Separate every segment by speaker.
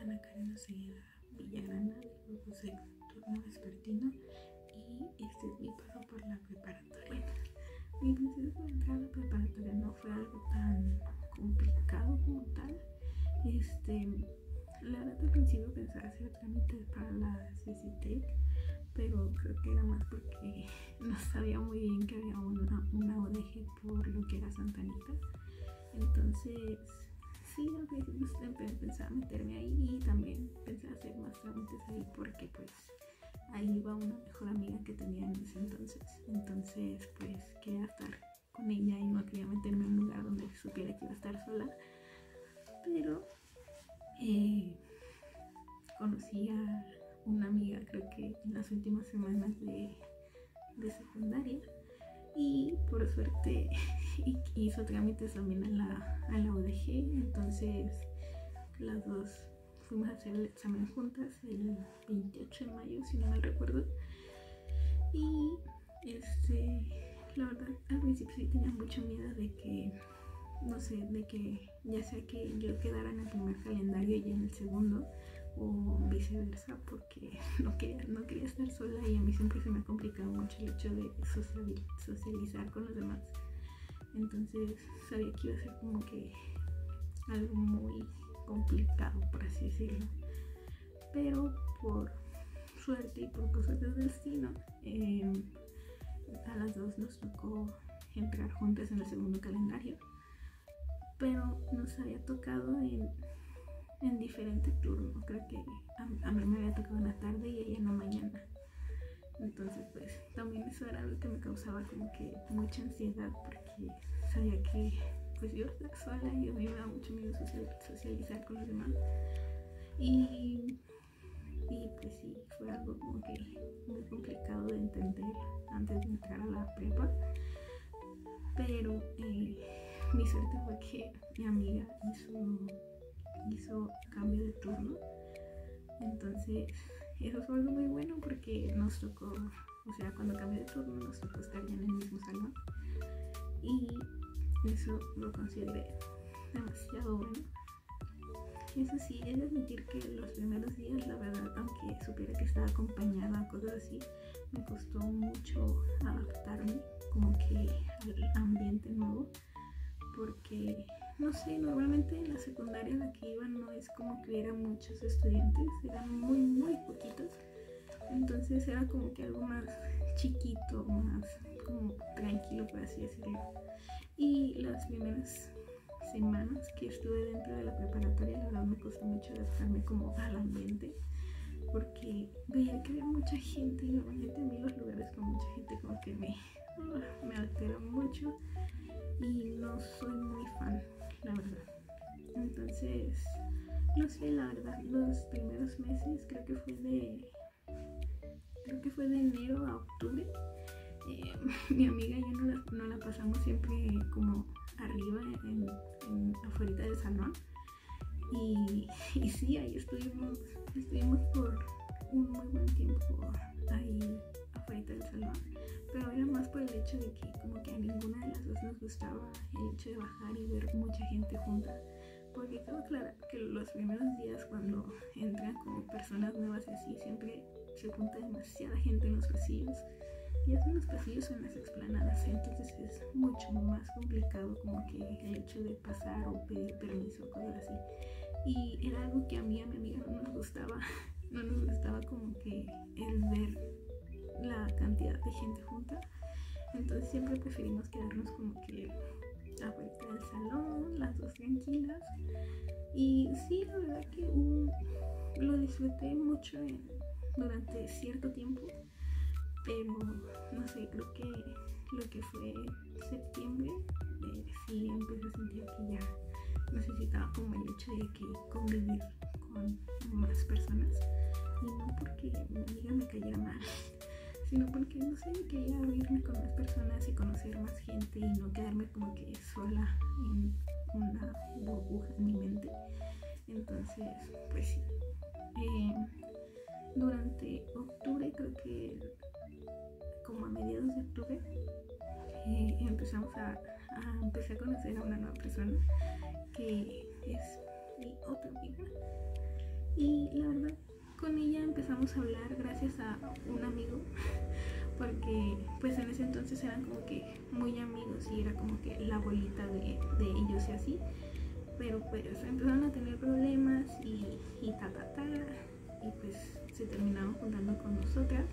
Speaker 1: Ana Karen Oseguera Villagrana del grupo turno vespertino y este es mi paso por la preparatoria. Mi proceso de entrar a la preparatoria no fue algo tan complicado como tal. La verdad al principio pensaba hacer trámites para la CCTEC, pero creo que era más porque no sabía muy bien que había una ODG por lo que era Santa Anita. Entonces sí, al principio pensaba meterme ahí y también pensaba hacer más trámites ahí porque pues ahí iba una mejor amiga que tenía en ese entonces pues quería estar con ella y no quería meterme en un lugar donde supiera que iba a estar sola. Pero conocí a una amiga, creo que en las últimas semanas de secundaria, y por suerte hizo trámites también a la ODG. Entonces las dos fuimos a hacer el examen juntas el 28 de mayo, si no mal recuerdo. Y la verdad al principio sí tenía mucho miedo de que, no sé, de que ya sea que yo quedara en el primer calendario y en el segundo, o viceversa, porque no quería estar sola y a mí siempre se me ha complicado mucho el hecho de socializar con los demás. Entonces sabía que iba a ser como que algo muy complicado, por así decirlo. Pero por suerte y por cosas del destino, a las dos nos tocó entrar juntas en el segundo calendario, pero nos había tocado en diferente turno. Creo que a mí me había tocado en la tarde y a ella en la mañana. Entonces pues también eso era algo que me causaba como que mucha ansiedad, porque sabía que pues iba a estar sola y a mí me da mucho miedo socializar con los demás. Y pues sí, fue algo como que muy complicado de entender antes de entrar a la prepa. Pero mi suerte fue que mi amiga hizo cambio de turno. Entonces eso fue algo muy bueno porque nos tocó, o sea, cuando cambié de turno nos tocó estar ya en el mismo salón, y eso lo consideré demasiado bueno. Eso sí, he de admitir que los primeros días, la verdad, aunque supiera que estaba acompañada, cosas así, me costó mucho adaptarme como que al ambiente nuevo, porque no sé, normalmente en la secundaria en la que iba no es como que hubiera muchos estudiantes, eran muy poquitos. Entonces era como que algo más chiquito, más como tranquilo, por así decirlo. Y las primeras semanas que estuve dentro de la preparatoria, la verdad me costó mucho adaptarme como al ambiente, porque veía que había mucha gente y normalmente a mí los lugares con mucha gente como que me altera mucho y no soy muy fan, la verdad. Entonces, no sé, la verdad, los primeros meses creo que fue de enero a octubre. Mi amiga y yo no la pasamos siempre como arriba afuera del salón, y sí, ahí estuvimos por un muy buen tiempo ahí afuera del salón, pero era más por el hecho de que como que a ninguna de las dos nos gustaba el hecho de bajar y ver mucha gente junta, porque quedó claro que los primeros días cuando entran como personas nuevas y así, siempre se junta demasiada gente en los pasillos, ya sea en los pasillos o en las explanadas. Entonces es mucho más complicado como que el hecho de pasar o pedir permiso, cosas así, y era algo que a mí y a mi amiga no nos gustaba como que el ver la cantidad de gente junta. Entonces siempre preferimos quedarnos como que afuera del salón, las dos tranquilas. Y sí, la verdad que lo disfruté mucho durante cierto tiempo, pero no sé, creo que lo que fue septiembre, sí empecé a sentir que ya necesitaba como el hecho de que convivir con más personas, y no porque mi amiga me cayera mal, sino porque, no sé, quería abrirme con más personas y conocer más gente y no quedarme como que sola en una burbuja en mi mente. Entonces pues sí, durante octubre, creo que como a mediados de octubre, empecé a conocer a una nueva persona que es mi otra amiga. Y la verdad, con ella empezamos a hablar gracias a un amigo, porque pues en ese entonces eran como que muy amigos y era como que la bolita de ellos y así. Pero pues empezaron a tener problemas y y pues se terminaron juntando con nosotras.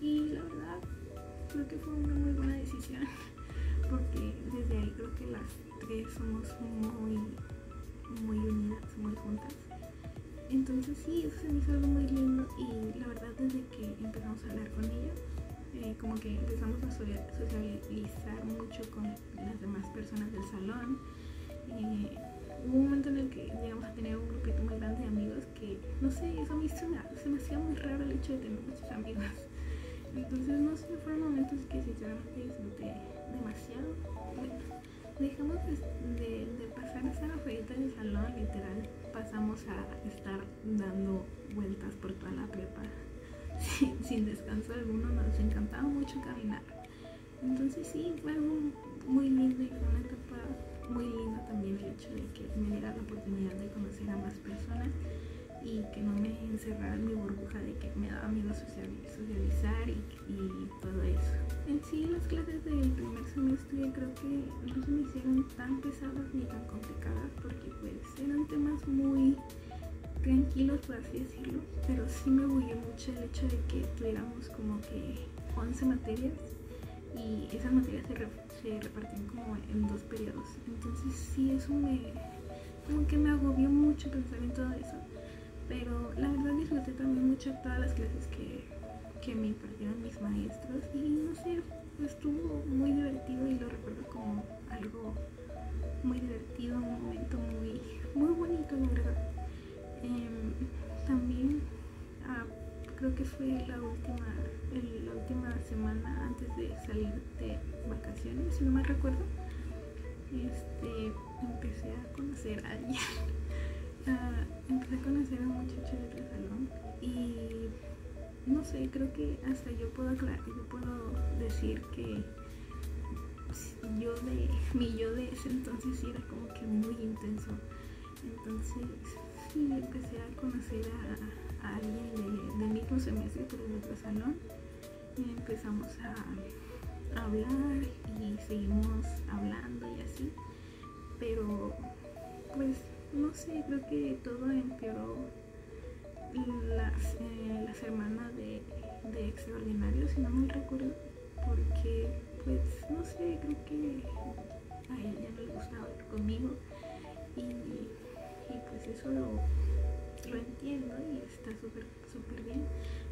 Speaker 1: Y la verdad, creo que fue una muy buena decisión, porque desde ahí creo que las tres somos muy unidas, muy juntas. Entonces sí, eso se me hizo algo muy lindo y la verdad desde que empezamos a hablar con ella, como que empezamos a socializar mucho con las demás personas del salón. Hubo un momento en el que llegamos a tener un grupito muy grande de amigos que, no sé, eso a mí se me hacía muy raro el hecho de tener muchos amigos. Entonces, no sé, fueron momentos que sinceramente disfruté demasiado. Bueno, dejamos de pasar a estar afuera del salón, literal, pasamos a estar dando vueltas por toda la prepa sin descanso alguno. Nos encantaba mucho caminar. Entonces sí, fue algo muy lindo y fue una etapa muy linda también el hecho de que me diera la oportunidad de conocer a más personas y que no me encerrara en mi burbuja de que me daba miedo socializar y todo eso. En sí, las clases del primer semestre creo que no se me hicieron tan pesadas ni tan complicadas porque pues eran temas muy tranquilos, por así decirlo, pero sí me bugueó mucho el hecho de que tuviéramos como que 11 materias y esas materias se repartían como en 2 periodos. Entonces sí, eso como que me agobió mucho pensar en todo eso. Pero la verdad disfruté también mucho todas las clases que me impartieron mis maestros y no sé, estuvo muy divertido y lo recuerdo como algo muy divertido, un momento muy bonito, la verdad. También creo que fue la última semana antes de salir de vacaciones, si no me recuerdo, empecé a conocer a alguien. Empecé a conocer a un muchacho de otro salón y no sé, creo que hasta yo puedo decir que mi yo de ese entonces sí era como que muy intenso. Entonces sí, empecé a conocer a alguien del mismo semestre pero de otro salón y empezamos a hablar y seguimos hablando y así, pero pues no sé, creo que todo empeoró la semana de extraordinario, si no me recuerdo, porque pues no sé, creo que a él ya no le gustaba hablar conmigo y pues eso lo entiendo y está súper bien,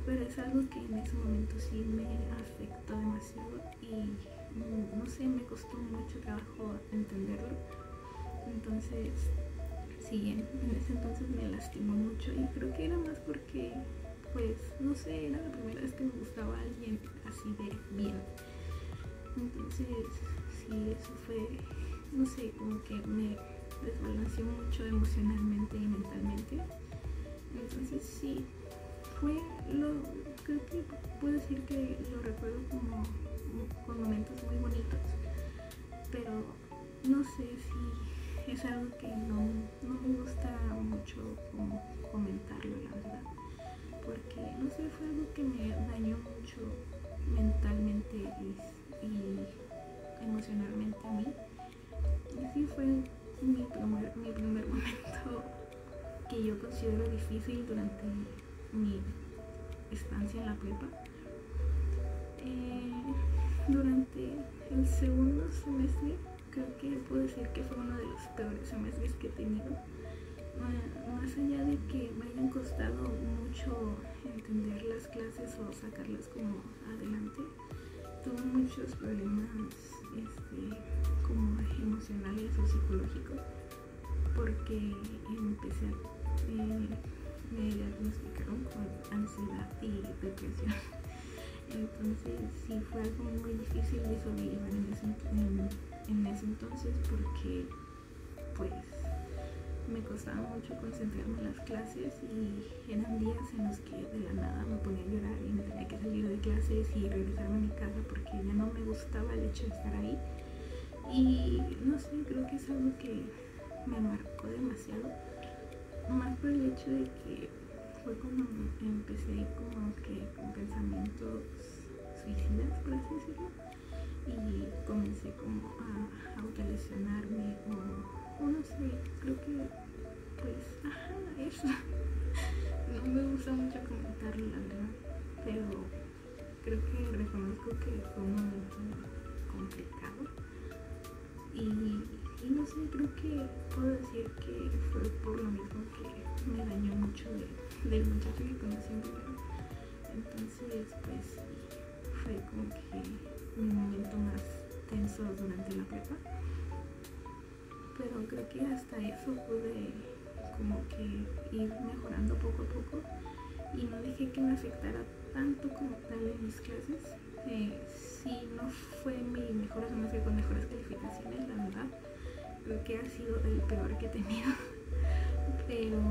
Speaker 1: pero es algo que en ese momento sí me afectó demasiado y no sé, me costó mucho trabajo entenderlo. Entonces sí, en ese entonces me lastimó mucho y creo que era más porque pues no sé, era la primera vez que me gustaba alguien así de bien. Entonces sí, eso fue, no sé, como que me desbalanceó mucho emocionalmente y mentalmente. Entonces sí, creo que puedo decir que lo recuerdo como con momentos muy bonitos, pero no sé si es algo que no me gusta mucho como comentarlo, la verdad, porque no sé, fue algo que me dañó mucho mentalmente y emocionalmente a mí. Y sí fue mi primer momento que yo considero difícil durante mi estancia en la prepa. Durante el segundo semestre creo que puedo decir que fue uno de los peores semestres que he tenido. Más allá de que me hayan costado mucho entender las clases o sacarlas como adelante, tuve muchos problemas como emocionales o psicológicos porque me diagnosticaron con ansiedad y depresión. Entonces sí fue algo muy difícil de sobrellevar en ese entonces porque pues me costaba mucho concentrarme en las clases y eran días en los que de la nada me ponía a llorar y me tenía que salir de clases y regresarme a mi casa porque ya no me gustaba el hecho de estar ahí. Y no sé, creo que es algo que me marcó demasiado, más por el hecho de que fue como empecé como que con pensamientos suicidas, por así decirlo, y comencé como a autolesionarme o no sé, creo que pues, eso. No me gusta mucho comentarlo, la verdad, pero creo que reconozco que fue un momento complicado y no sé, creo que puedo decir que fue por lo mismo que me dañó mucho del muchacho que conocí en primero. Entonces pues fue como que mi momento más tenso durante la prepa, pero creo que hasta eso pude como que ir mejorando poco a poco y no dejé que me afectara tanto como tal en mis clases. Sí, no fue mi mejor semestre con mejores calificaciones, la verdad. Creo que ha sido el peor que he tenido. pero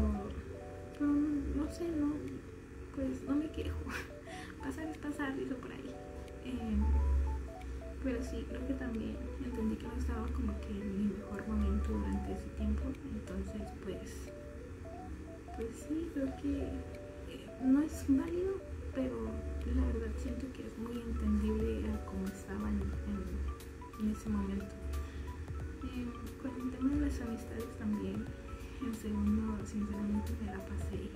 Speaker 1: no sé, pues no me quejo. Pasar es pasar, dice por ahí. Pero sí, creo que también entendí que no estaba como que en mi mejor momento durante ese tiempo. Entonces pues sí, creo que no es válido, pero la verdad siento que es muy entendible a cómo estaba en ese momento. Con el tema de las amistades también, en segundo sinceramente me la pasé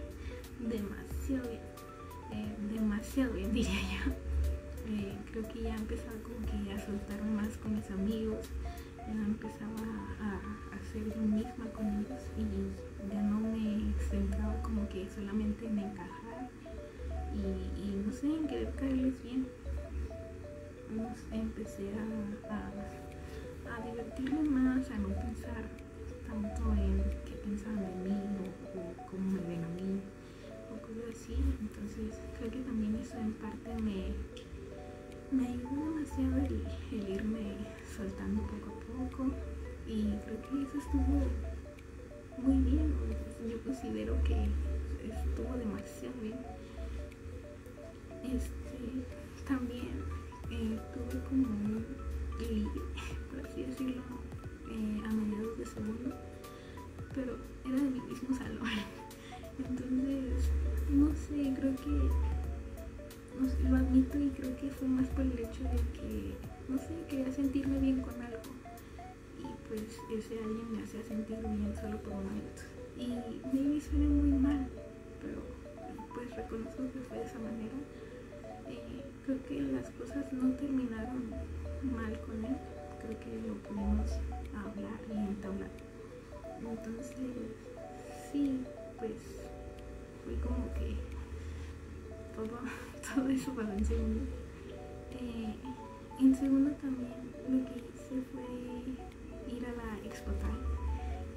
Speaker 1: demasiado bien diría yo. Creo que ya empezaba como que a soltarme más con mis amigos, ya empezaba a ser yo misma con ellos y ya no me centraba como que solamente en encajar y no sé, en querer caerles bien. Empecé a divertirme más, a no pensar tanto en qué pensaban de mí o cómo me ven a mí o cosas así. Entonces creo que también eso en parte me ayudó demasiado el irme soltando poco a poco y creo que eso estuvo muy bien. Yo considero que estuvo demasiado bien. También tuve como un ligue, por así decirlo, a mediados de segundo, pero era de mi mismo salón. Entonces, no sé, creo que lo admito y creo que fue más por el hecho de que, no sé, quería sentirme bien con algo y pues ese alguien me hacía sentir bien solo por un momento y maybe suena muy mal, pero pues reconozco que fue de esa manera. Creo que las cosas no terminaron mal con él, creo que lo pudimos hablar y entablar. Entonces sí, pues fue como que todo eso pasó en segundo. En segundo también lo que hice fue ir a la Expotal,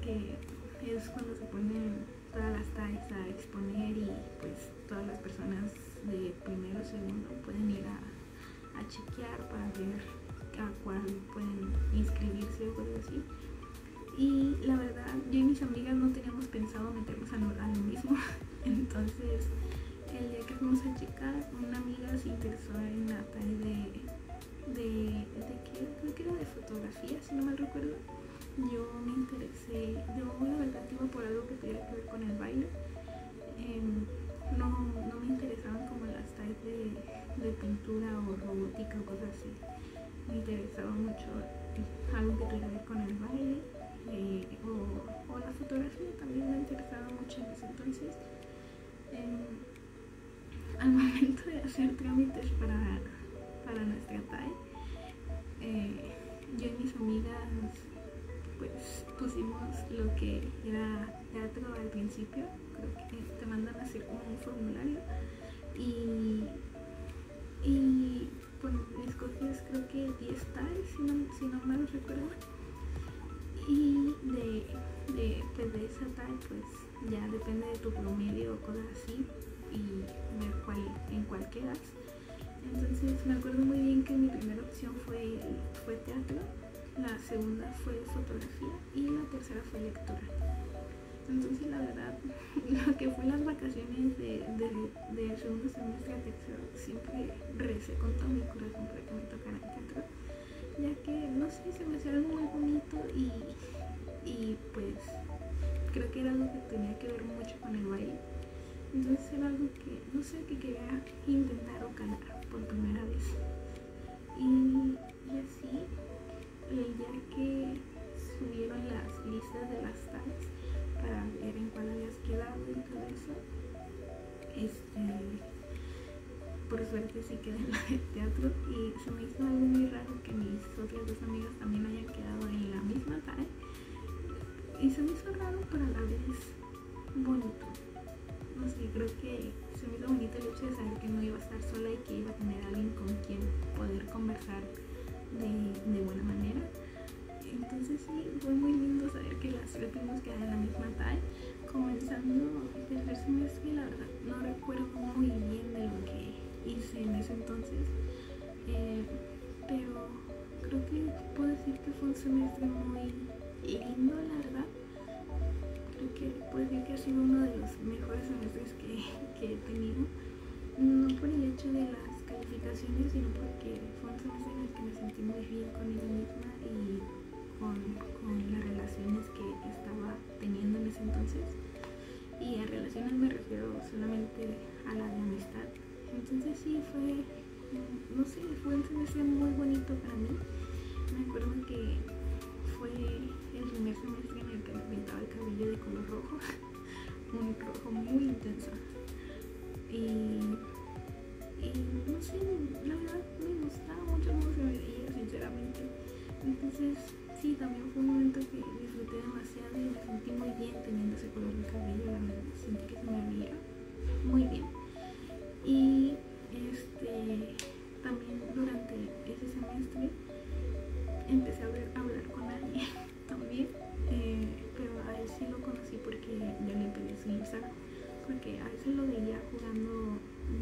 Speaker 1: que es cuando se ponen todas las TAEs a exponer y pues todas las personas de primero o segundo pueden ir a chequear para ver a cuál pueden inscribirse o cosas así. Y la verdad, yo y mis amigas no teníamos pensado meternos a lo mismo. Entonces, el día que fuimos a checar, una amiga se interesó en la TAE de creo que era de fotografía, si no mal recuerdo. Yo me interesé, yo la verdad iba por algo que tuviera que ver con el baile. No me interesaban como las TAEs de pintura o robótica o cosas así. Me interesaba mucho algo que tuviera que ver con el baile o la fotografía también me interesaba mucho en ese entonces. Al momento de hacer trámites para nuestra TAE, yo y mis amigas pues pusimos lo que era teatro al principio. Creo que te mandan a hacer como un formulario y bueno, escoges creo que 10 TAEs si no mal recuerdo, y pues de esa TAE pues ya depende de tu promedio o cosas así y ver en cuál quedas. Entonces me acuerdo muy bien que mi primera opción fue teatro, la segunda fue fotografía y la tercera fue lectura. Entonces la verdad, lo que fue las vacaciones de segundo semestre a tercero, siempre recé con todo mi corazón para que me tocara teatro, ya que no sé, se me hacía algo muy bonito y pues creo que era algo que tenía que ver mucho con el baile. Entonces era algo que, no sé, que quería intentar o calar por primera vez. Y así, el día que subieron las listas de las tags para ver en cuál habías quedado y todo eso, por suerte sí quedé en la de teatro, y se me hizo algo muy raro que mis otras dos amigas también hayan quedado en la misma tag, y se me hizo raro pero a la vez bonito. No sé, creo que se me hizo bonito el hecho de saber que no iba a estar sola y que iba a tener a alguien con quien poder conversar de buena manera. Entonces sí, fue muy lindo saber que las tres pudimos quedar en la misma talla. Comenzando el tercer semestre, la verdad no recuerdo muy bien de lo que hice en ese entonces, pero creo que puedo decir que fue un semestre muy lindo, la verdad. Creo que puedo decir que ha sido uno de los mejores semestres que he tenido, no por el hecho de las calificaciones, sino porque fue un semestre en el que me sentí muy bien conmigo misma y con las relaciones que estaba teniendo en ese entonces. Y a relaciones me refiero solamente a la de amistad. Entonces sí, fue un semestre muy bonito para mí. Me acuerdo que fue el primer semestre en el que me pintaba el cabello de color rojo, un rojo muy intenso. Y no sé, la verdad me gustaba mucho cómo se me veía, sinceramente. Entonces sí, también fue un momento que disfruté demasiado y me sentí muy bien teniendo ese color de cabello. La verdad sentí que se me veía muy bien. Y también durante ese semestre empecé a hablar con alguien también, pero a él sí lo conocí porque yo le pedí su Instagram, porque a veces lo veía jugando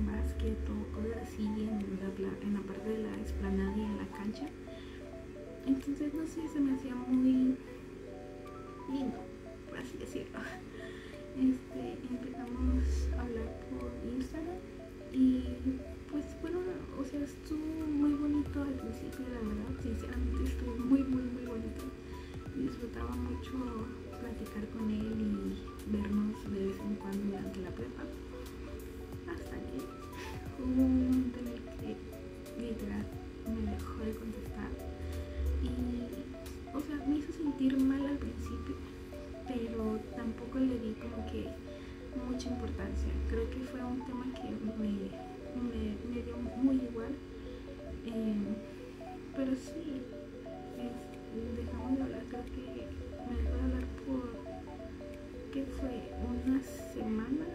Speaker 1: básquet o cosas así en la parte de la explanada y en la cancha. Entonces no sé, se me hacía muy lindo, por así decirlo. Empezamos a hablar por Instagram y pues bueno, o sea, estuvo muy bonito al principio, la verdad, sinceramente estuvo muy bonito. Disfrutaba mucho platicar con él y vernos de vez en cuando durante la prepa, hasta que hubo un momento en el que literal me dejó de contestar y, o sea, me hizo sentir mal al principio, pero tampoco le di como que mucha importancia. Creo que fue un tema que me dio muy igual, pero sí, dejamos de hablar. Creo que me dejó de hablar por, ¿qué fue? ¿Una semana?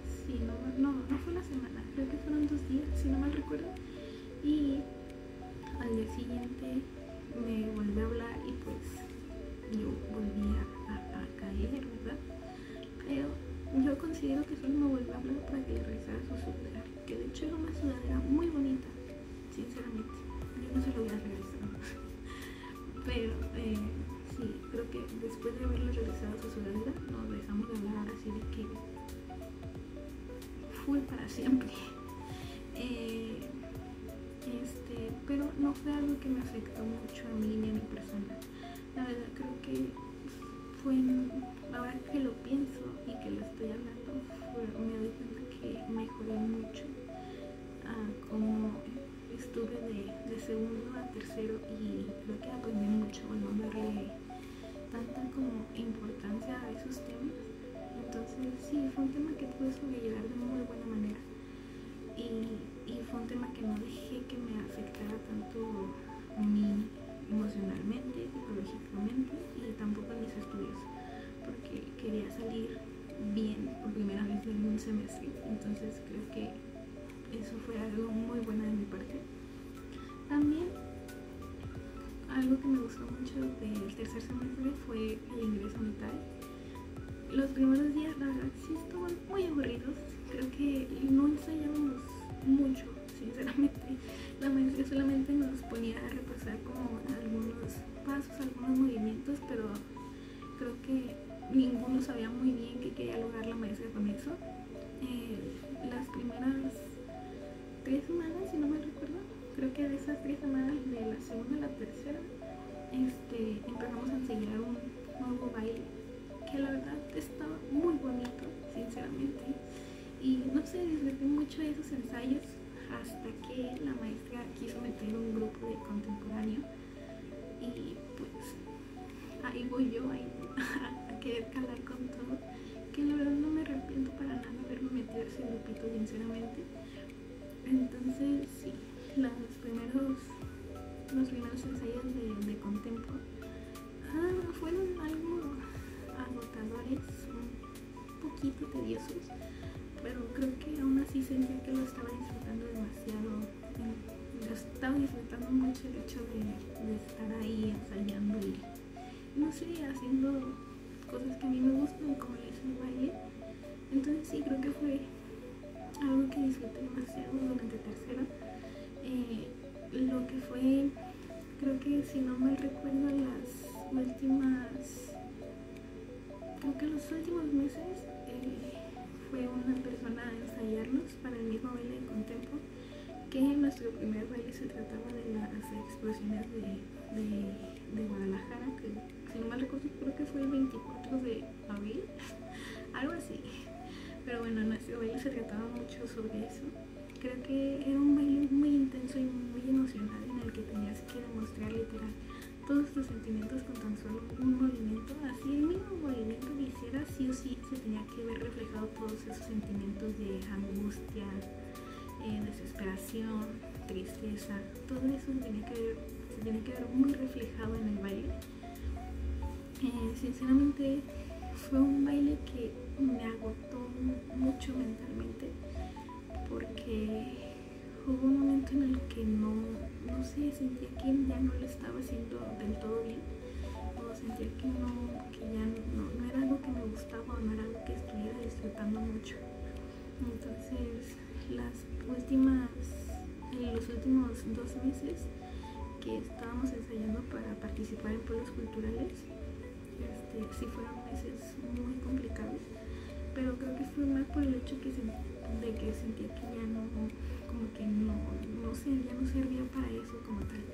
Speaker 1: Sí, no fue una semana, creo que fueron 2 días, si no mal recuerdo. Y al día siguiente me volvió a hablar y pues yo volví a caer, ¿verdad? Pero yo considero que solo me volvió a hablar para que le revisara su sudadera, que de hecho era una sudadera muy bonita, sinceramente. Yo no se lo hubiera regresado. Pero sí, creo que después de haberle revisado su sudadera, nos dejamos de hablar así de que fue para siempre. Pero no fue algo que me afectó mucho a mí ni a mi persona. La verdad creo que fue, ahora que lo pienso y que lo estoy hablando, me doy cuenta que mejoré mucho como estuve de segundo a tercero, y creo que aprendí mucho a no darle tanta como importancia a esos temas. Entonces sí, fue un tema que pude sobrellevar de muy buena manera, y fue un tema que no dejé que me afectara tanto a mí emocionalmente, psicológicamente, y tampoco en mis estudios, porque quería salir bien por primera vez en un semestre. Entonces creo que eso fue algo muy bueno de mi parte. También algo que me gustó mucho del tercer semestre fue el ingreso a mitad. Los primeros días, la verdad, sí estaban muy aburridos. Creo que no ensayábamos mucho, sinceramente. La maestra solamente nos ponía a repasar como algunos pasos, algunos movimientos, pero creo que ninguno sabía muy bien qué quería lograr la maestra con eso. Las primeras 3 semanas, si no me recuerdo, creo que de esas 3 semanas, de la segunda a la tercera, empezamos a enseñar un nuevo baile que la verdad estaba muy bonito, sinceramente, Y no sé, disfruté mucho de esos ensayos hasta que la maestra quiso meter un grupo de contemporáneo y pues ahí voy yo a querer calar con todo, que la verdad no me arrepiento para nada de haberme metido a ese grupito, sinceramente. Entonces sí, los primeros ensayos de contempo fueron algo agotadores, un poquito tediosos, pero creo que aún así sentía que lo estaba disfrutando demasiado. Estaba disfrutando mucho el hecho de estar ahí ensayando y no sé, haciendo cosas que a mí me gustan, como es el baile. Entonces sí, creo que fue algo que disfruté demasiado durante tercero. Lo que fue, creo que si no mal recuerdo, creo que los últimos meses fue una persona a ensayarnos para el mismo baile de contempo, que nuestro primer baile se trataba de las explosiones de Guadalajara, que si no mal recuerdo creo que fue el 24 de abril, algo así. Pero bueno, nuestro baile se trataba mucho sobre eso. Creo que era un baile muy intenso y muy emocional en el que tenías que demostrar literal todos tus sentimientos con tan solo un movimiento. Así el mismo movimiento que hicieras, sí o sí se tenía que ver reflejado todos esos sentimientos de angustia, desesperación, tristeza. Todo eso se tenía que ver muy reflejado en el baile. Sinceramente fue un baile que me agotó mucho mentalmente, porque hubo un momento en el que no sé, sentía que ya no lo estaba haciendo del todo bien, o sentía que ya no era algo que me gustaba, o no era algo que estuviera disfrutando mucho. Entonces los últimos 2 meses que estábamos ensayando para participar en pueblos culturales, sí fueron meses muy complicados, pero creo que fue más por el hecho de que sentía que ya no, como que no sé, ya no servía para eso como tal.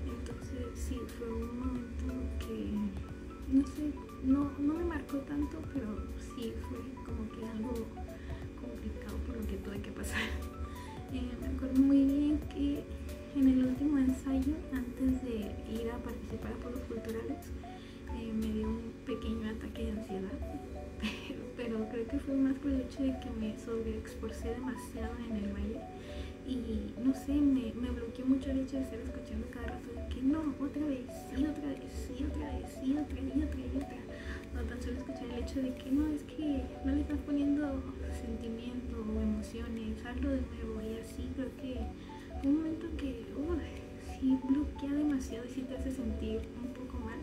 Speaker 1: Entonces sí, fue un momento que, no sé, no me marcó tanto, pero sí fue como que algo complicado por lo que tuve que pasar. Me acuerdo muy bien que en el último ensayo, antes de ir a participar a pueblos culturales, me dio un pequeño ataque de ansiedad, pero creo que fue más por el hecho de que me sobreexporcé demasiado en el baile y no sé, me bloqueó mucho el hecho de estar escuchando cada rato de que no, otra vez, y otra vez, y otra vez, y otra, y otra, y otra. No tan solo escuchar el hecho de que no, es que no le estás poniendo sentimiento o emociones, hazlo de nuevo, y así. Creo que fue un momento que sí bloquea demasiado y sí te hace sentir un poco mal,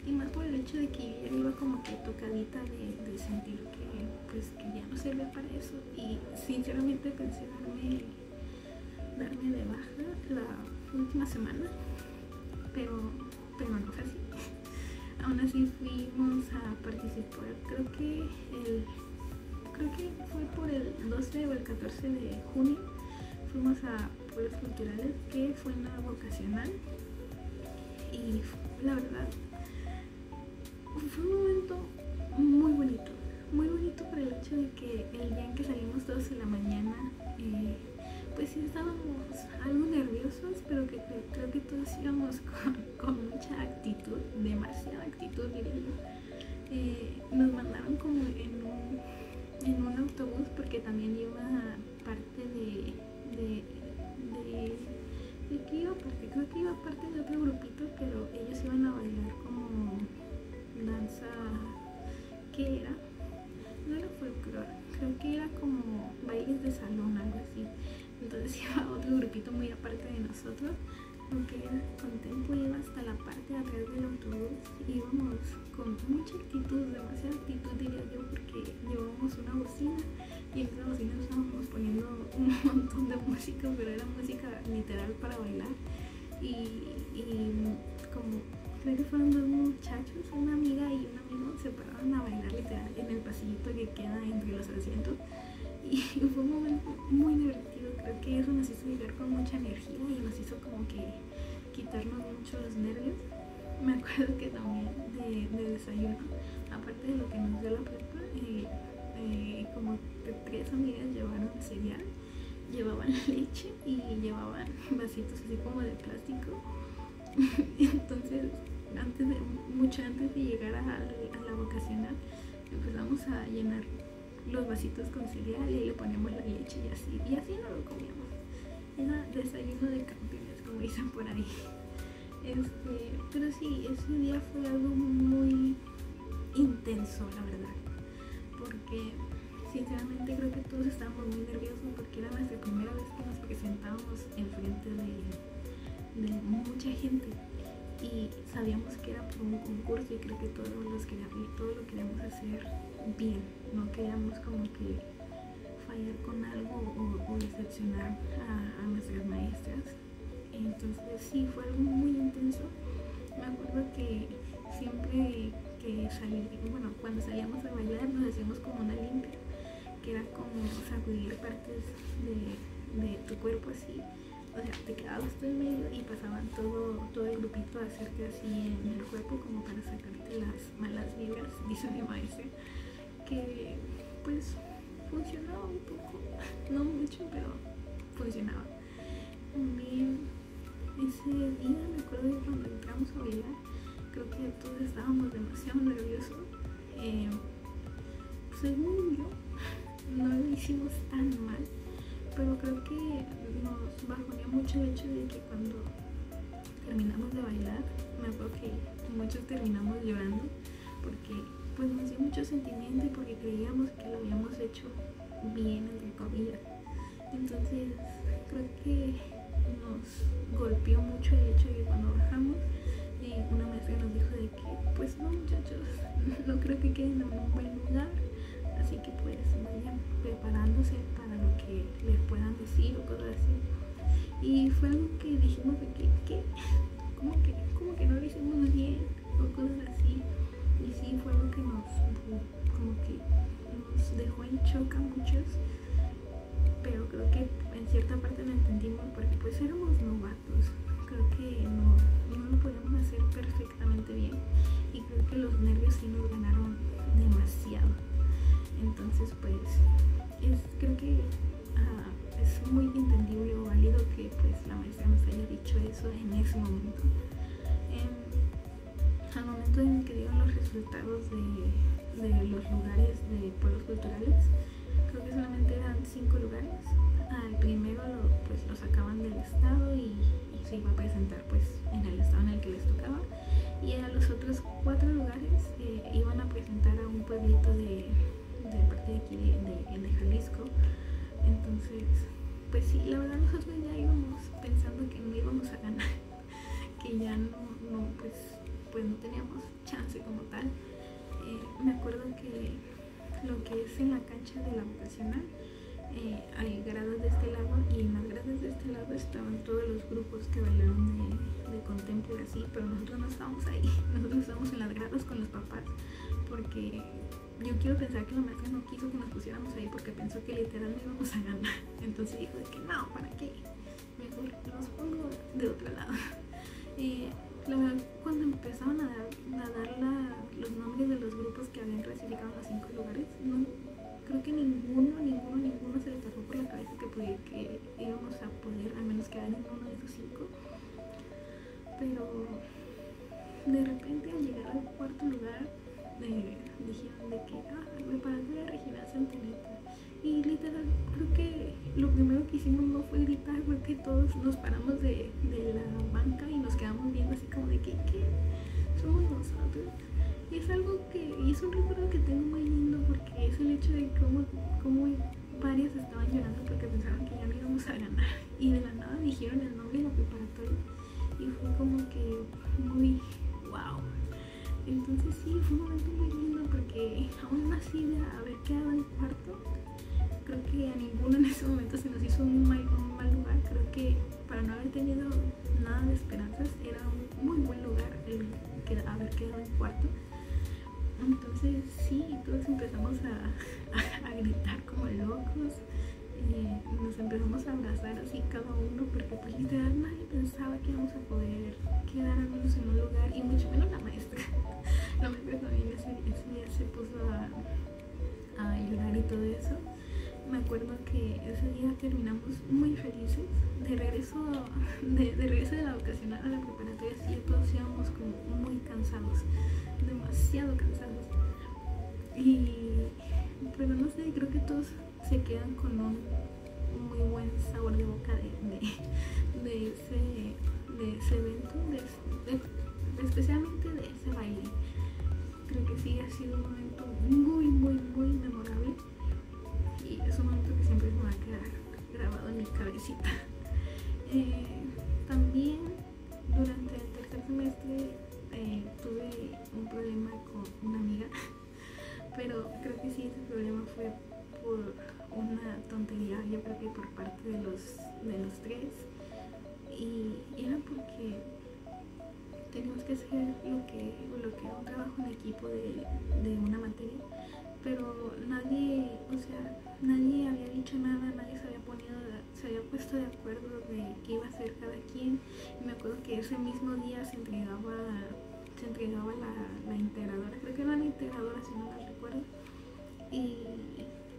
Speaker 1: y más por el hecho de que yo ya iba como que tocadita de sentir que ya no servía para eso, y sinceramente pensé darme de baja la última semana, pero no fue así. Aún así fuimos a participar, creo que fue por el 12 o el 14 de junio, fuimos a pueblos culturales, que fue una vocacional, y la verdad fue un momento muy bonito por el hecho de que el día en que salimos todos en la mañana, pues sí estábamos algo nerviosos, pero que creo que todos íbamos con mucha actitud, demasiada actitud diría yo. Nos mandaron como en un autobús, porque también iba parte de que iba parte, creo que iba parte de otro grupito, pero ellos iban a bailar como danza, ¿qué era? No era folclore, creo que era como bailes de salón, algo así. Entonces iba otro grupito muy aparte de nosotros, aunque era contempo, iba hasta la parte de atrás del autobús. Íbamos con mucha actitud, demasiada actitud diría yo, porque llevábamos una bocina, y en esa bocina estábamos poniendo un montón de música, pero era música literal para bailar. Y como creo que fueron 2 muchachos, una amiga y un amigo, se paraban a bailar literal en el pasillito que queda entre los asientos, y fue un momento muy divertido. Creo que eso nos hizo llegar con mucha energía y nos hizo como que quitarnos mucho los nervios. Me acuerdo que también de desayuno, aparte de lo que nos dio la prepa, como que 3 amigas llevaron cereal, llevaban leche y llevaban vasitos así como de plástico. Entonces, mucho antes de llegar a la vocacional, empezamos a llenar los vasitos con cereal y le poníamos la leche y así no lo comíamos. Era desayuno de campeones, como dicen por ahí. Pero sí, ese día fue algo muy intenso, la verdad, porque sinceramente creo que todos estábamos muy nerviosos porque era nuestra primera vez que nos presentábamos enfrente de mucha gente y sabíamos que era por un concurso y creo que todo lo queríamos hacer bien, no queríamos como que fallar con algo o decepcionar a nuestras maestras. Entonces sí, fue algo muy intenso. Me acuerdo que siempre que cuando salíamos a bailar nos hacíamos como una limpia, que era como sacudir partes de tu cuerpo así, o sea, te quedabas tú en medio y pasaban todo el grupito a hacerte así en el cuerpo como para sacarte las malas vibras, dice mi maestra, que pues funcionaba un poco, no mucho, pero funcionaba. También ese día me acuerdo de cuando entramos a bailar, creo que todos estábamos demasiado nerviosos. Según yo, no lo hicimos tan mal, pero creo que nos bajoneó mucho el hecho de que cuando terminamos de bailar, me acuerdo que muchos terminamos llorando porque pues nos dio mucho sentimiento y porque creíamos que lo habíamos hecho bien, entre comillas. Entonces creo que nos golpeó mucho el hecho de que cuando bajamos una maestra nos dijo de que pues no, muchachos, no creo que queden en un buen lugar, así que pues vayan preparándose para lo que les puedan decir o cosas así. Y fue algo que dijimos de que ¿qué? ¿Cómo que no lo hicimos bien? O cosas así. Y sí, fue algo que nos dejó en shock a muchos, pero creo que en cierta parte lo entendimos porque pues éramos novatos. Creo que no lo podíamos hacer perfectamente bien y creo que los nervios sí nos ganaron demasiado. Entonces pues creo que es muy entendible o válido que pues la maestra nos haya dicho eso en ese momento. Al momento en que dieron los resultados de los lugares de pueblos culturales, creo que solamente eran 5 lugares. Al primero lo sacaban del estado y se iba a presentar pues en el estado en el que les tocaba, y a los otros 4 lugares iban a presentar a un pueblito de parte de aquí de Jalisco. Entonces pues sí, la verdad nosotros ya íbamos pensando que no íbamos a ganar, que ya no pues no teníamos chance como tal. Me acuerdo que lo que es en la cancha de la vocacional, hay gradas de este lado y en las gradas de este lado estaban todos los grupos que bailaron de contemporáneo así, pero nosotros no estábamos ahí, nosotros estábamos en las gradas con los papás, porque yo quiero pensar que la maestra no quiso que nos pusiéramos ahí porque pensó que literal no íbamos a ganar. Entonces dijo de que no, ¿para qué? Mejor los pongo de otro lado. La verdad, cuando empezaron a dar los nombres de los grupos que habían clasificado en los 5 lugares, no, creo que ninguno se le pasó por la cabeza que íbamos a poder al menos quedar en uno de esos 5. Pero de repente al llegar al 4.º lugar, dijeron de que preparatoria regional Santineta, y literal creo que lo primero que hicimos no fue gritar, fue que todos nos paramos de la banca y nos quedamos viendo así como de que ¿qué? Somos nosotros. Y es algo y es un recuerdo que tengo muy lindo porque es el hecho de cómo varios estaban llorando porque pensaban que ya no íbamos a ganar y de la nada dijeron el nombre de la preparatoria y fue como que muy wow. Entonces sí, fue un momento muy lindo porque aún así de haber quedado en 4.º, creo que a ninguno en ese momento se nos hizo un mal lugar. Creo que para no haber tenido nada de esperanzas era un muy buen lugar el haber quedado en 4.º. Entonces sí, todos empezamos a gritar como locos, nos empezamos a abrazar así cada uno porque pues literal nadie pensaba que íbamos a poder quedar al menos en un lugar y mucho menos la maestra. La maestra también ese día se puso a llorar acuerdo que ese día terminamos muy felices. De regreso de la vocacional a la preparatoria, sí, todos íbamos como muy cansados, demasiado cansados. Pero no sé, creo que todos se quedan con un muy buen sabor de boca de ese evento, especialmente de ese baile. Creo que sí ha sido un momento muy, muy, muy memorable y es un momento que siempre me va a quedar grabado en mi cabecita. También durante el tercer semestre tuve un problema con una amiga, pero creo que sí, ese problema fue por una tontería, yo creo que por parte de los tres, y era porque teníamos que hacer lo que era un trabajo en equipo de una materia, pero nadie había dicho nada, nadie se había puesto de acuerdo de qué iba a hacer cada quien. Y me acuerdo que ese mismo día se entregaba la integradora, creo que era la integradora si no mal recuerdo, y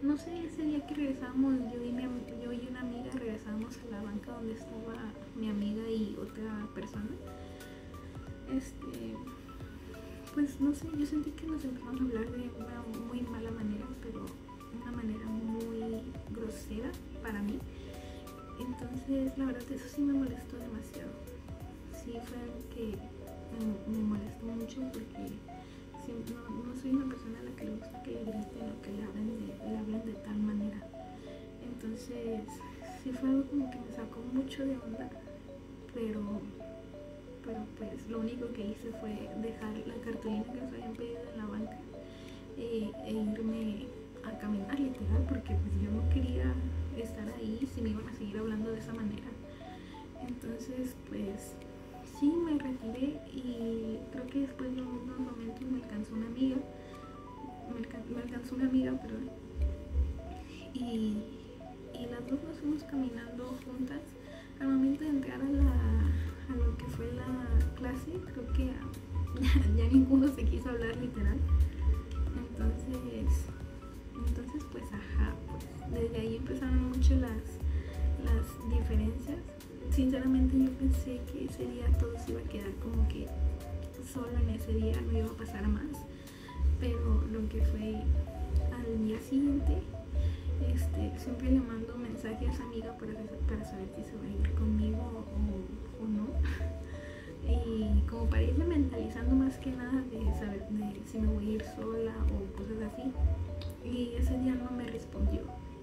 Speaker 1: no sé, ese día que regresábamos, yo y una amiga regresábamos a la banca donde estaba mi amiga y otra persona. Pues no sé, yo sentí que nos empezamos a hablar de una muy mala manera, pero una manera muy grosera para mí. Entonces, la verdad, eso sí me molestó demasiado. Sí, fue algo que me molestó mucho porque no soy una persona a la que le gusta que le griten o que le hablen de tal manera. Entonces, sí fue algo como que me sacó mucho de onda, pero pues lo único que hice fue dejar la cartulina que nos habían pedido en la banca e irme a caminar literal, porque pues yo no quería estar ahí si me iban a seguir hablando de esa manera. Entonces pues sí, me retiré y creo que después de unos momentos me alcanzó una amiga, perdón, y las dos nos fuimos caminando juntas. Al momento de entrar a lo que fue la clase, creo que ya ninguno se quiso hablar literal. Entonces pues desde ahí empezaron mucho las diferencias. Sinceramente yo pensé que ese día todo se iba a quedar como que solo en ese día, no iba a pasar más, pero lo que fue al día siguiente, siempre le mando mensajes a esa amiga para saber si se va a ir conmigo o no, y como para irme mentalizando más que nada de saber si me voy a ir sola o cosas así. Y ese día no me respondió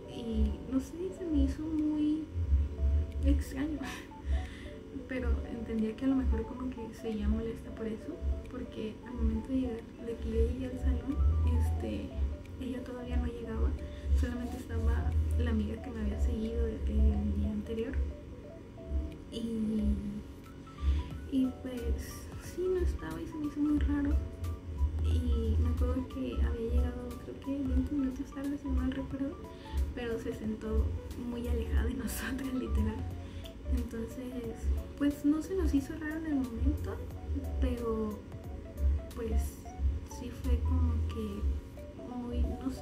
Speaker 1: y no sé, se me hizo muy extraño, pero entendía que a lo mejor como que seguía molesta por eso, porque al momento de que yo llegué al salón, ella todavía no llegaba, solamente estaba la amiga que me había seguido el día anterior, y pues sí, no estaba y se me hizo muy raro. Y me acuerdo que había llegado creo que 20 minutos tarde, si no mal recuerdo, pero se sentó muy alejada de nosotras literal. Entonces pues no se nos hizo raro en el momento, pero pues sí fue como que muy, nos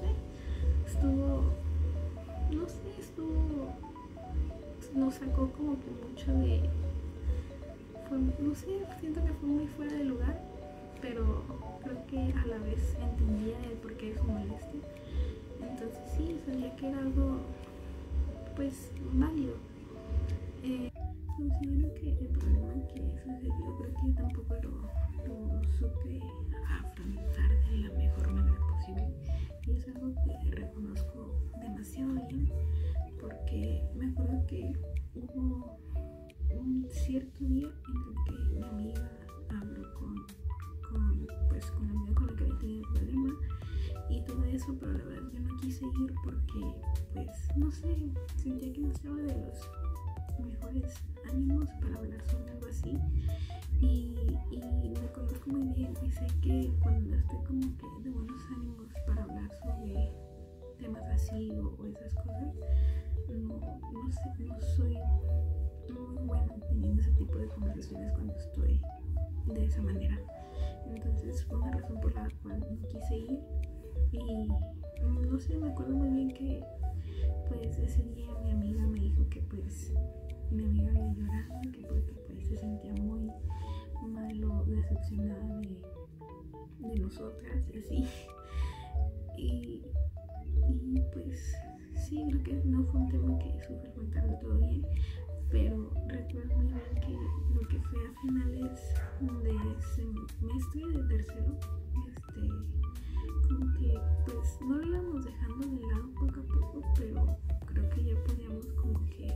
Speaker 1: sacó como que mucho siento que fue muy fuera de lugar, pero creo que a la vez entendía el porqué de su molestia. Entonces sí, sabía que era algo pues válido. Considero que el problema que sucedió, creo que yo tampoco lo supe afrontar de la mejor manera posible, y es algo que reconozco demasiado bien, porque me acuerdo que hubo un cierto día en el que mi amiga habló con la amiga con la que había tenido el problema y todo eso, pero la verdad yo no quise ir porque pues no sé, sentía que no estaba de los mejores ánimos para hablar sobre algo así, y me conozco muy bien y sé que cuando estoy como que de buenos ánimos para hablar sobre temas así o esas cosas, no soy muy buena teniendo ese tipo de conversaciones cuando estoy de esa manera. Entonces fue una razón por la cual no quise ir, y no sé, me acuerdo muy bien que pues nosotras y así. Y pues sí, creo que no fue un tema que supe contar todo bien, pero recuerdo muy bien que lo que fue a finales de semestre de tercero, como que pues no lo íbamos dejando de lado poco a poco, pero creo que ya podíamos como que,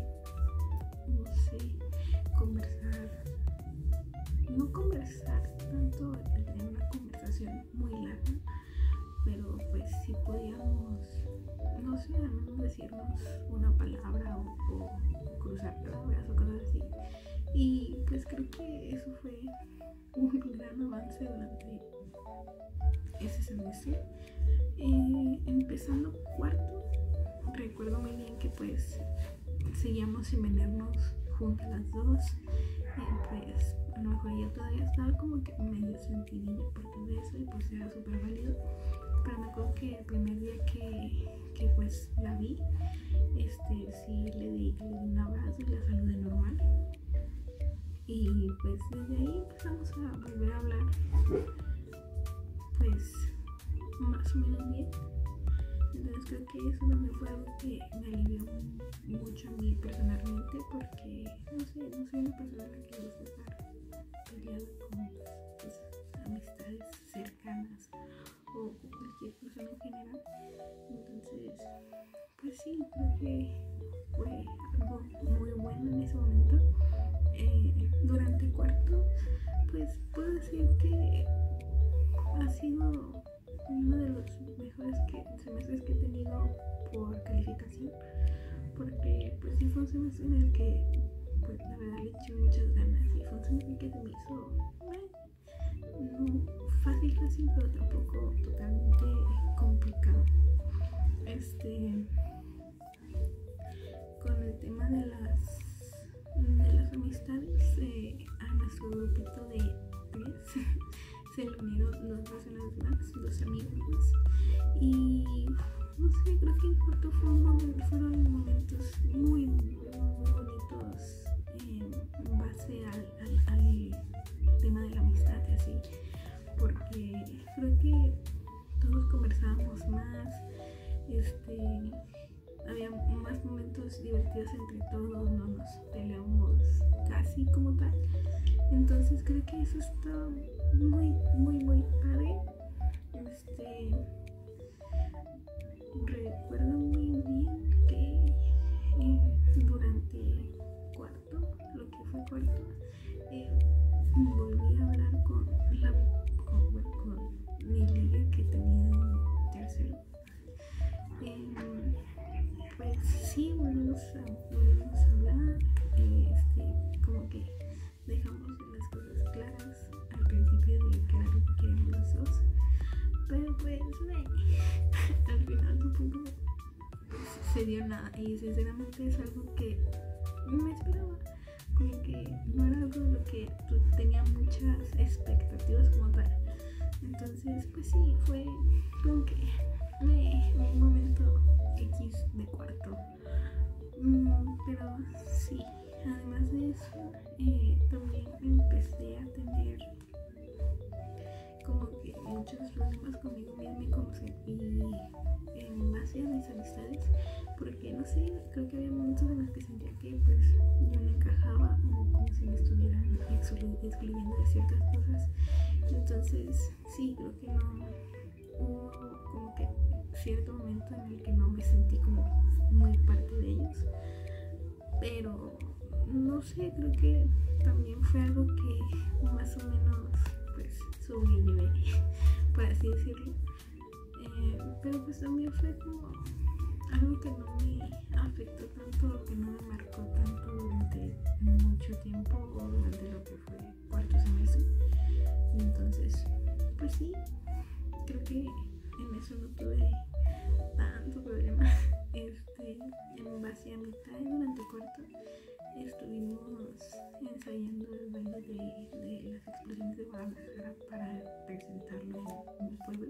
Speaker 1: no sé, no conversar tanto en una conversación muy larga, pero pues sí podíamos, no sé, al menos decirnos una palabra o cruzar palabras o cosas así. Y pues creo que eso fue un gran avance durante ese semestre. Empezando cuarto, recuerdo muy bien que pues seguíamos sin venirnos juntas las dos. Pues a lo mejor yo todavía estaba como que medio sentidilla por todo eso y pues era súper válido. Pero me acuerdo que el primer día que pues la vi, sí le di un abrazo y la saludé normal. Y pues desde ahí empezamos a volver a hablar, pues más o menos bien. Entonces creo que eso también fue algo que me alivió mucho a mí personalmente, porque no soy una persona a la que le gusta estar peleada con pues, amistades cercanas o cualquier persona en general. Entonces pues sí, creo que fue algo muy bueno en ese momento. Durante cuarto, pues puedo decir que ha sido uno de los mejores semestres que he tenido por calificación, porque pues sí fue un semestre en el que pues la verdad le eché muchas ganas y fue un semestre que se me hizo no fácil, pero tampoco totalmente complicado. Con el tema de las amistades, a nuestro grupito de 3 se le unieron 2 personas más, 2 amigos más, y no sé, creo que en cuarto fueron momentos muy bonitos en base al tema de la amistad y así, porque creo que todos conversábamos más, había más momentos divertidos entre todos, no nos peleamos casi como tal. Entonces creo que eso está muy, muy, muy padre. Recuerdo muy bien que durante lo que fue cuarto, volví a hablar con mi liga que tenía en tercero. Pues sí, volvimos a hablar, como que dejamos las cosas claras al principio de que era lo que queríamos los dos, pero pues al final tampoco se dio nada, y sinceramente es algo que no me esperaba, como que no era algo de lo que tenía muchas expectativas como tal. Entonces pues sí, fue como que un momento X de cuarto. Pero sí, además de eso, también empecé a tener como que muchos problemas conmigo misma y en base a mis amistades, porque no sé, creo que había momentos en los que sentía que pues yo no encajaba, o como si me estuvieran excluyendo de ciertas cosas. Entonces sí, creo que no hubo como que cierto momento en el que no me sentí como muy parte de ellos, pero no sé, creo que también fue algo que más o menos pues sobrellevé, por así decirlo, pero pues también fue como algo que no me afectó tanto, que no me marcó tanto durante mucho tiempo o durante lo que fue cuarto semestre. Entonces pues sí, creo que en eso no tuve tanto problema. En base a mitad durante cuarto estuvimos ensayando el baile de las explosiones de Guadalajara para presentarlo en un pueblo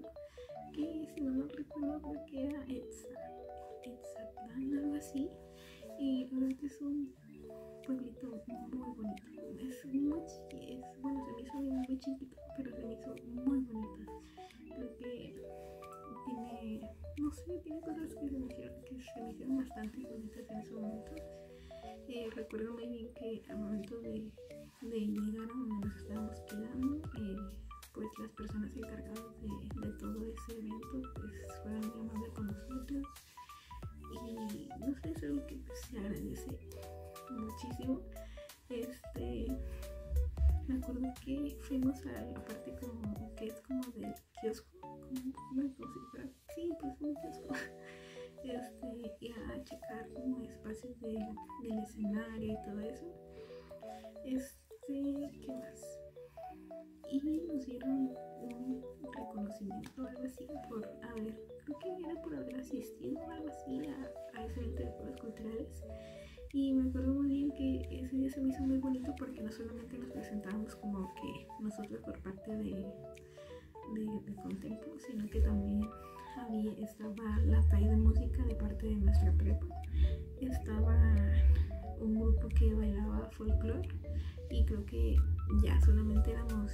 Speaker 1: que, si no me recuerdo, creo que era Etzatlán, algo así, y realmente es un pueblito muy bonito. Bueno, se me hizo muy chiquito, pero se me hizo muy bonito. creo que tiene, no sé, tiene cosas que se me hicieron bastante bonitas en ese momento. Recuerdo muy bien que al momento de llegar a donde nos estábamos quedando, pues las personas encargadas de todo ese evento pues fueron muy amables con nosotros, y no sé, es algo que pues, se agradece muchísimo. Me acuerdo que fuimos a la parte como que es como del kiosco, como si fuera, sí, pues un kiosco, y a checar como espacios del escenario y todo eso. ¿Qué más? Y nos dieron un reconocimiento o algo así por haber, creo que era por haber asistido o algo así a ese evento de juegos culturales. Y me acuerdo muy bien que ese día se me hizo muy bonito porque no solamente nos presentábamos como que nosotros por parte de Contempo, sino que también estaba la talla de música de parte de nuestra prepa, estaba un grupo que bailaba folclore, y creo que solamente éramos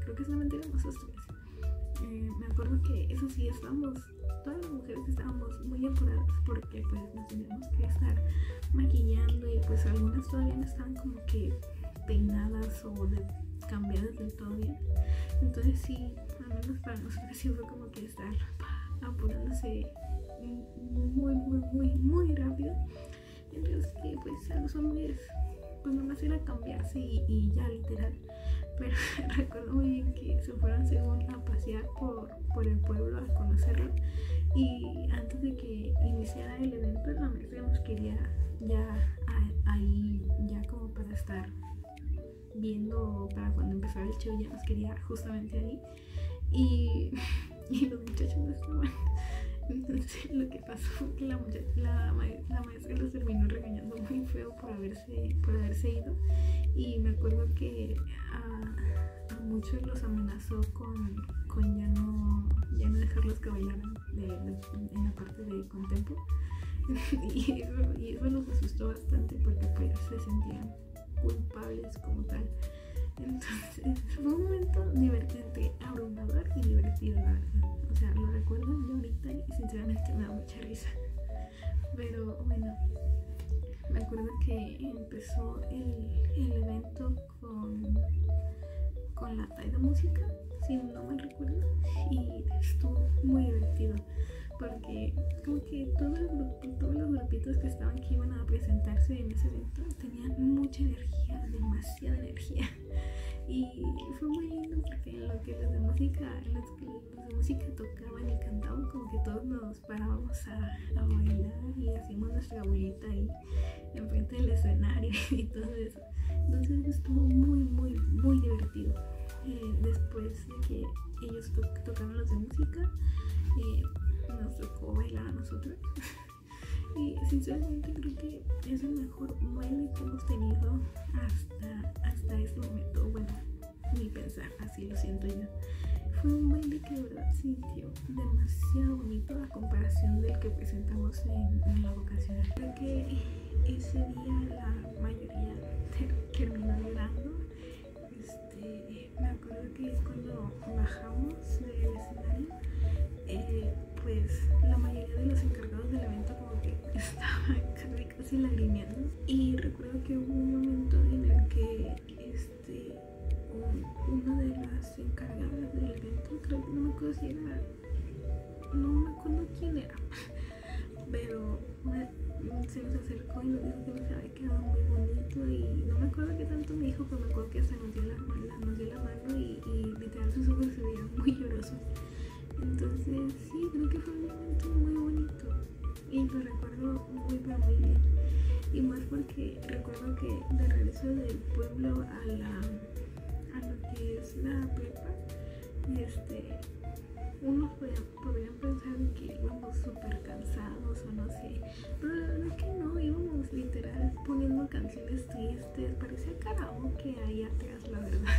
Speaker 1: los tres. Me acuerdo que eso sí, todas las mujeres estábamos muy apuradas porque pues nos teníamos que estar maquillando, y pues algunas todavía no estaban como que peinadas o cambiadas del todo bien. Entonces sí, al menos para nosotros sí fue como que estar apurándose muy, muy, muy, muy rápido. Entonces que pues a los hombres pues nomás era cambiarse y ya, literal. Pero recuerdo muy bien que se fueron según a pasear por el pueblo a conocerlo, y antes de que iniciara el evento la maestra nos quería ahí ya como para estar viendo, para cuando empezara el show ya nos quería justamente ahí, y los muchachos no estaban. Entonces lo que pasó fue que la maestra los terminó regañando muy feo por haberse ido, y me acuerdo que a muchos los amenazó con ya no dejarlos que bailaran en la parte de Contempo. y eso los asustó bastante porque pues se sentían culpables como tal. Entonces fue un momento divertente, abrumador y divertido, la verdad. O sea, lo recuerdo yo ahorita y sinceramente me da mucha risa. Pero bueno, me acuerdo que empezó el evento con la talla de música, si no mal recuerdo, y estuvo muy divertido porque como que todos los grupitos que iban a presentarse en ese evento tenían mucha energía, demasiada energía, y fue muy lindo porque en lo que los de música tocaban y cantaban, como que todos nos parábamos a bailar y hacíamos nuestra bolita ahí enfrente del escenario y todo eso. Entonces estuvo muy, muy, muy divertido. Después de que ellos tocaron los de música, nos tocó bailar a nosotros. Y sinceramente creo que es el mejor baile que hemos tenido hasta este momento. Bueno, mi pensar, así lo siento yo. Fue un baile que de verdad sintió demasiado bonito a comparación del que presentamos en la vocacional. Creo que ese día la mayoría terminó llorando. Me acuerdo que cuando bajamos del escenario, pues la mayoría de los encargados del evento como que estaban casi lagrimeando, y recuerdo que hubo un momento en el que una de las encargadas del evento, creo que no me acuerdo quién era, pero se nos acercó y nos dijo que nos había quedado muy bonito, y no me acuerdo qué tanto me dijo, pero me acuerdo que hasta nos dio la mano y literal sus ojos se veían muy llorosos. Entonces sí, creo que fue un momento muy bonito y lo recuerdo muy pero muy bien, y más porque recuerdo que de regreso del pueblo a lo que es la prepa, unos podrían pensar que íbamos súper cansados o no sé, pero la verdad es que no, íbamos literal poniendo canciones tristes, parecía karaoke ahí atrás, la verdad.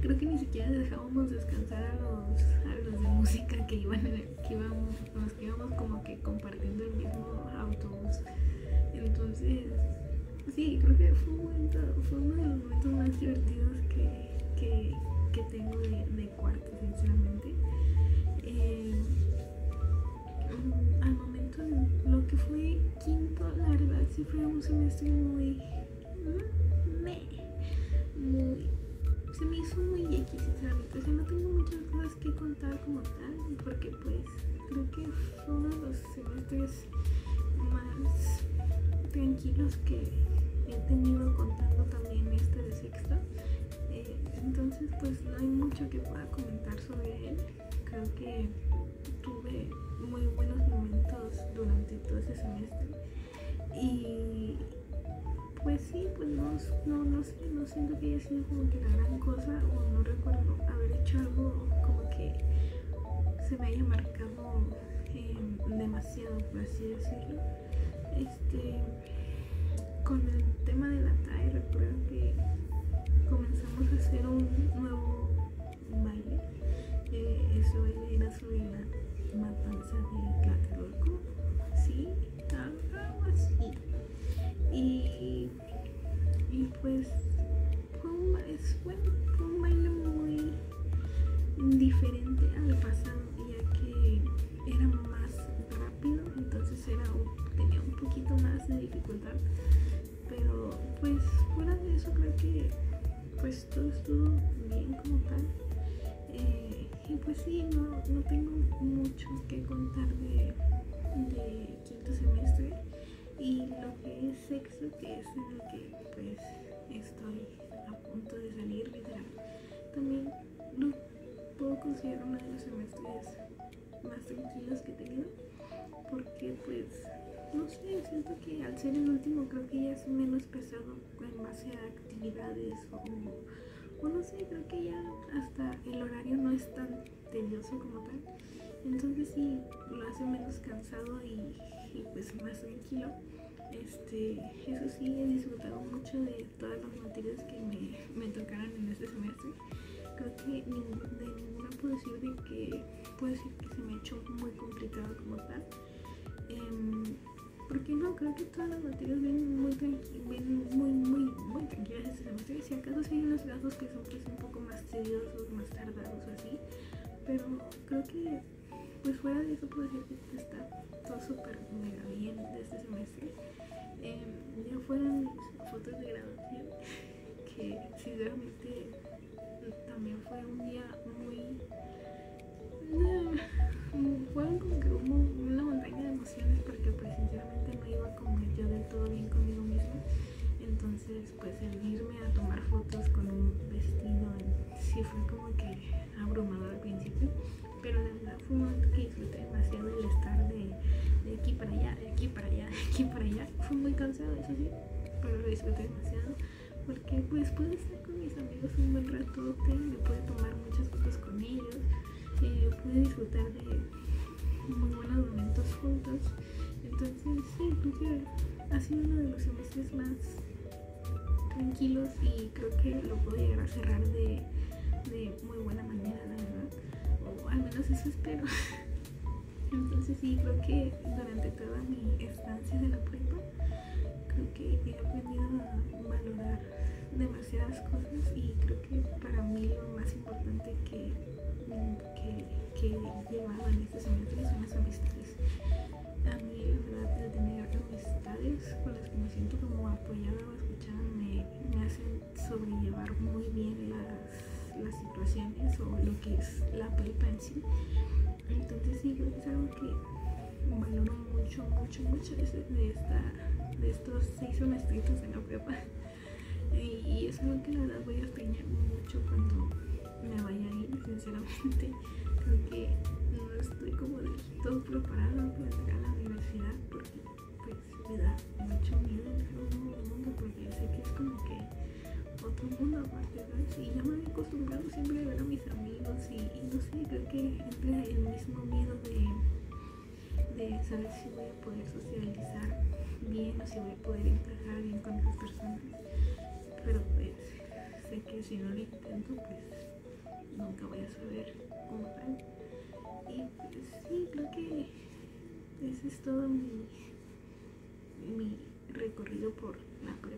Speaker 1: Creo que ni siquiera dejábamos descansar a los de música con los que íbamos como que compartiendo el mismo autobús. Entonces sí, creo que fue uno de los momentos más divertidos que tengo de cuarto, sinceramente. al momento de lo que fue quinto, la verdad sí fue un semestre muy se me hizo muy X, sinceramente. O sea, no tengo muchas cosas que contar como tal, porque pues creo que fue uno de los semestres más tranquilos que he tenido, contando también este de sexto. Entonces pues no hay mucho que pueda comentar sobre él. Creo que tuve muy buenos momentos durante todo ese semestre y pues sí, pues no sé, no siento que haya sido como que la gran cosa, o no recuerdo haber hecho algo como que se me haya marcado demasiado, por así decirlo. Con el tema de la TAE, recuerdo que comenzamos a hacer un nuevo baile. Ese baile era sobre la matanza de Tlatelolco, sí, algo así. Y pues fue un baile muy diferente al pasado, ya que era más rápido, entonces tenía un poquito más de dificultad, pero pues fuera de eso creo que pues todo estuvo bien como tal. Y pues sí, no tengo mucho que contar de quinto semestre. Y lo que es sexto, que es en el que pues estoy a punto de salir, literal, también lo puedo considerar uno de los semestres más tranquilos que he tenido, porque pues no sé, siento que al ser el último creo que ya es menos pesado en base a actividades o no sé, creo que ya hasta el horario no es tan tedioso como tal, entonces sí lo hace menos cansado y pues más tranquilo. Eso sí, he disfrutado mucho de todas las materias que me tocaron en este semestre. Creo que de ninguna puedo decir que se me ha hecho muy complicado como tal. Porque no, creo que todas las materias ven muy tranquilas este semestre. Si acaso sí hay unos casos que son pues un poco más tediosos, más tardados o así, pero creo que pues fuera de eso puedo decir que está todo súper mega bien de este semestre. Ya fueron mis fotos de graduación, que sinceramente también fue un día fueron como que una montaña de emociones, porque pues sinceramente no iba como yo del todo bien conmigo misma. Entonces pues el irme a tomar fotos con un vestido sí fue como que abrumador al principio, pero la verdad fue un momento que disfruté demasiado, el estar de aquí para allá, de aquí para allá, de aquí para allá. Fue muy cansado, eso sí, pero lo disfruté demasiado, porque pues pude estar con mis amigos un buen ratote, me pude tomar muchas fotos con ellos, pude disfrutar de muy buenos momentos juntos. Entonces sí, creo que ha sido uno de los semestres más tranquilos y creo que lo puedo llegar a cerrar de muy buena manera, la verdad, o al menos eso espero. Entonces sí, creo que durante toda mi estancia de la prepa creo que he aprendido a valorar demasiadas cosas, y creo que para mí lo más importante que he llevado en este semestre son las amistades. A mí, la verdad, el tener amistades con las que me siento como apoyada o escuchada me hacen sobrellevar muy bien las situaciones o lo que es la prepa en sí. Entonces sí, creo que es algo que valoro mucho de estos 6 semestritos en la prepa, y es algo que la verdad voy a extrañar mucho cuando me vaya a ir. Sinceramente creo que no estoy como del todo preparada para entrar a la universidad, porque pues me da mucho miedo entrar a un nuevo mundo, porque sé que es como que otro mundo aparte, ¿sabes? Y ya me había acostumbrado siempre a ver a mis amigos y no sé, creo que entra el mismo miedo de saber si voy a poder socializar bien o si voy a poder encajar bien con las personas, pero pues sé que si no lo intento pues nunca voy a saber cómo tal. Y pues sí, creo que ese es todo mi recorrido por la prepa.